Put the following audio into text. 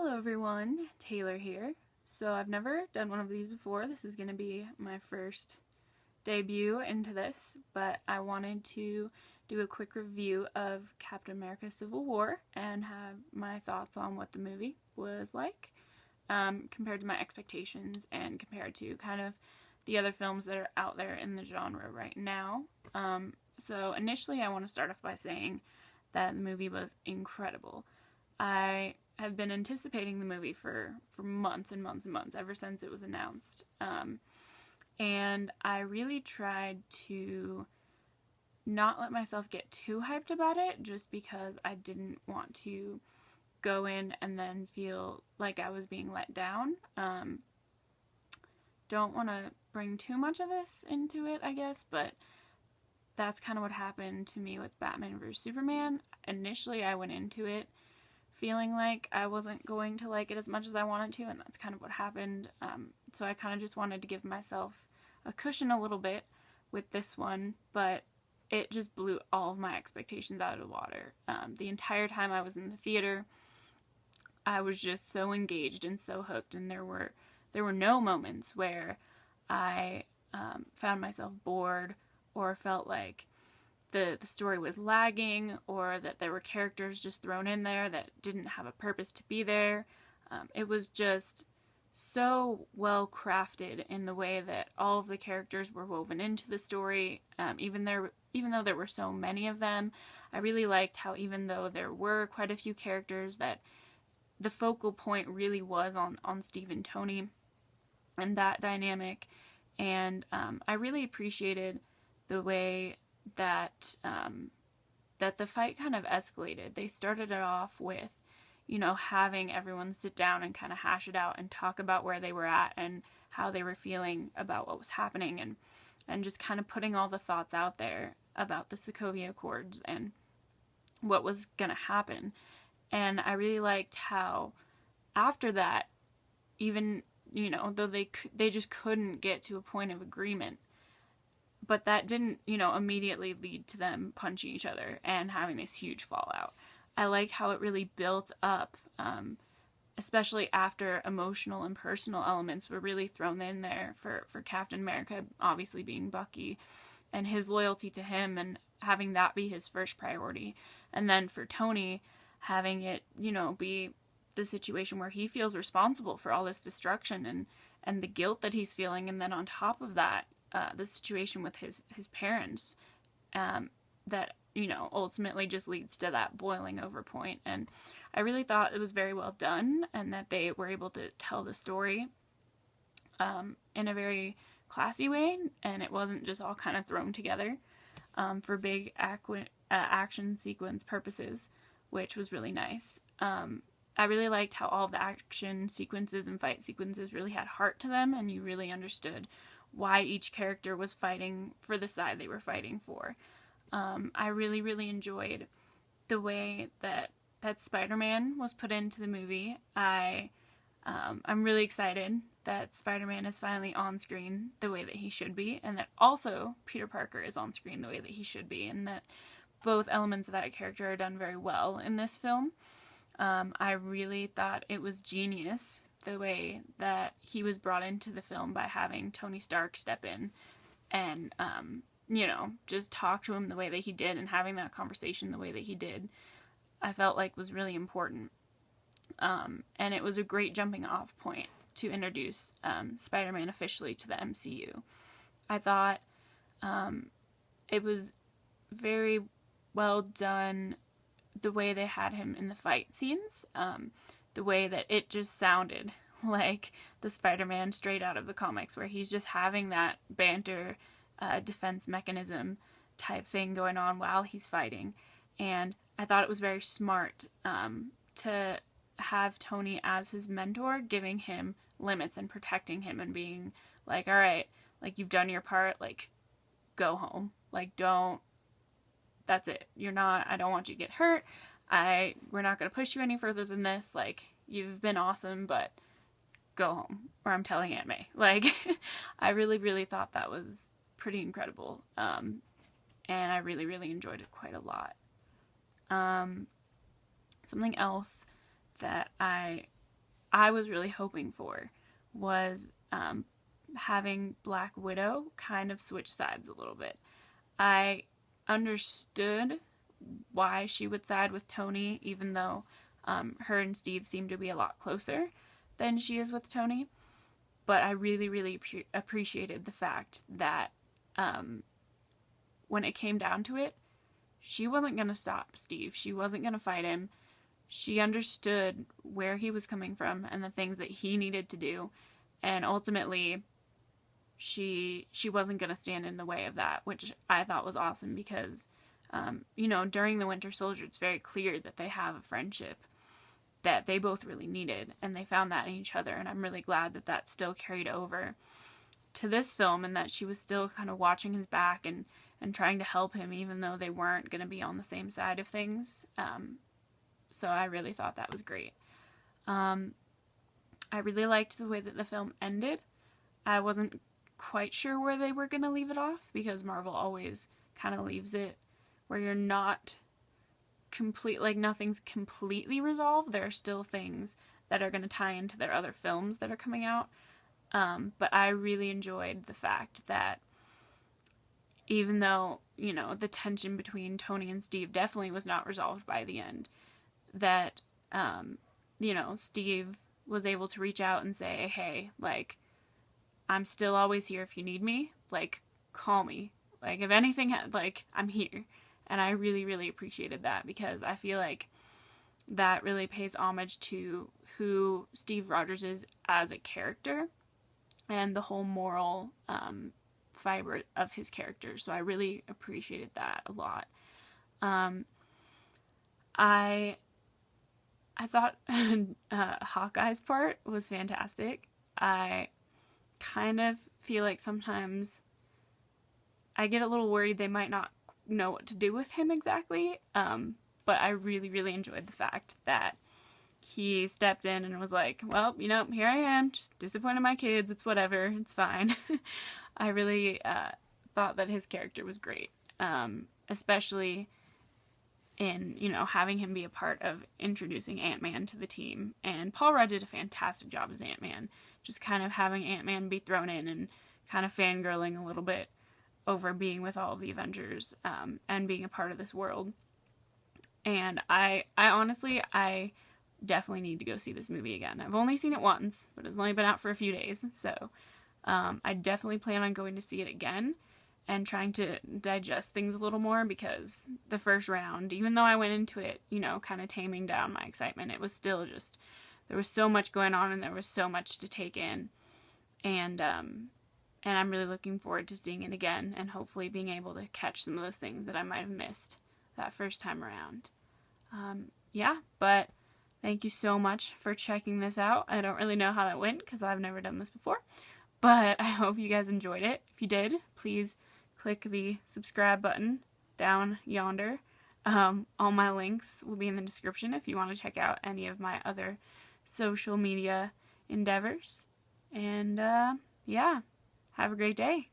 Hello everyone, Taylor here. So I've never done one of these before. This is going to be my first debut into this, but I wanted to do a quick review of Captain America Civil War and have my thoughts on what the movie was like compared to my expectations and compared to kind of the other films that are out there in the genre right now. So initially I want to start off by saying that the movie was incredible. I have been anticipating the movie for months and months and months, ever since it was announced. And I really tried to not let myself get too hyped about it, just because I didn't want to go in and then feel like I was being let down. Don't want to bring too much of this into it, I guess, but that's kind of what happened to me with Batman vs. Superman. Initially, I went into it feeling like I wasn't going to like it as much as I wanted to, and that's kind of what happened. So I kind of just wanted to give myself a cushion a little bit with this one, but it just blew all of my expectations out of the water. The entire time I was in the theater, I was just so engaged and so hooked, and there were no moments where I found myself bored or felt like the story was lagging, or that there were characters just thrown in there that didn't have a purpose to be there. It was just so well crafted in the way that all of the characters were woven into the story. Even though there were so many of them, I really liked how, even though there were quite a few characters, that the focal point really was on Steve and Tony and that dynamic. And I really appreciated the way that that the fight kind of escalated. They started it off with, having everyone sit down and kind of hash it out and talk about where they were at and how they were feeling about what was happening, and just kind of putting all the thoughts out there about the Sokovia Accords and what was going to happen. And I really liked how after that, even, though they just couldn't get to a point of agreement, but that didn't, immediately lead to them punching each other and having this huge fallout. I liked how it really built up, especially after emotional and personal elements were really thrown in there for Captain America, obviously being Bucky, and his loyalty to him and having that be his first priority. And then for Tony, having it, be the situation where he feels responsible for all this destruction and the guilt that he's feeling. And then on top of that, the situation with his parents, that, ultimately just leads to that boiling over point. And I really thought it was very well done, and that they were able to tell the story in a very classy way, and it wasn't just all kind of thrown together for big action sequence purposes, which was really nice. I really liked how all the action sequences and fight sequences really had heart to them, and you really understood why each character was fighting for the side they were fighting for. I really, really enjoyed the way that Spider-Man was put into the movie. I'm really excited that Spider-Man is finally on screen the way that he should be, and that also Peter Parker is on screen the way that he should be, and that both elements of that character are done very well in this film. I really thought it was genius the way that he was brought into the film by having Tony Stark step in and, just talk to him the way that he did, and having that conversation the way that he did, I felt like was really important. And it was a great jumping off point to introduce Spider-Man officially to the MCU. I thought it was very well done the way they had him in the fight scenes, the way that it just sounded like the Spider-Man straight out of the comics, where he's just having that banter, defense mechanism type thing going on while he's fighting. And I thought it was very smart to have Tony as his mentor, giving him limits and protecting him and being like, all right, like, you've done your part, like, go home. Like, that's it. I don't want you to get hurt. We're not going to push you any further than this. Like, you've been awesome, but go home, or I'm telling Aunt May. Like, I really, really thought that was pretty incredible. And I really, really enjoyed it quite a lot. Something else that I I was really hoping for was having Black Widow kind of switch sides a little bit. I understood why she would side with Tony, even though her and Steve seem to be a lot closer than she is with Tony. But I really, really appreciated the fact that when it came down to it, she wasn't going to stop Steve. She wasn't going to fight him. She understood where he was coming from and the things that he needed to do. And ultimately, she wasn't going to stand in the way of that, which I thought was awesome because, during the Winter Soldier, it's very clear that they have a friendship that they both really needed, and they found that in each other, and I'm really glad that that still carried over to this film, and that she was still kind of watching his back and trying to help him, even though they weren't going to be on the same side of things. So I really thought that was great. I really liked the way that the film ended. I wasn't quite sure where they were going to leave it off, because Marvel always kind of leaves it where you're not nothing's completely resolved. There are still things that are going to tie into their other films that are coming out. But I really enjoyed the fact that even though, the tension between Tony and Steve definitely was not resolved by the end, that, Steve was able to reach out and say, hey, I'm still always here if you need me. Call me. If anything, I'm here. And I really, really appreciated that, because I feel like that really pays homage to who Steve Rogers is as a character and the whole moral fiber of his character. So I really appreciated that a lot. I thought Hawkeye's part was fantastic. I kind of feel like sometimes I get a little worried they might not know what to do with him exactly, but I really, really enjoyed the fact that he stepped in and was like, well, here I am, just disappointed my kids, it's whatever, it's fine. I really thought that his character was great, especially in, having him be a part of introducing Ant-Man to the team. And Paul Rudd did a fantastic job as Ant-Man, just kind of having Ant-Man be thrown in and kind of fangirling a little bit over being with all of the Avengers, and being a part of this world. And I honestly, I definitely need to go see this movie again. I've only seen it once, but it's only been out for a few days, so I definitely plan on going to see it again and trying to digest things a little more, because the first round, even though I went into it, kind of taming down my excitement, it was still just, there was so much going on and there was so much to take in. And I'm really looking forward to seeing it again and hopefully being able to catch some of those things that I might have missed that first time around. But thank you so much for checking this out. I don't really know how that went because I've never done this before, but I hope you guys enjoyed it. If you did, please click the subscribe button down yonder. All my links will be in the description if you want to check out any of my other social media endeavors. And have a great day.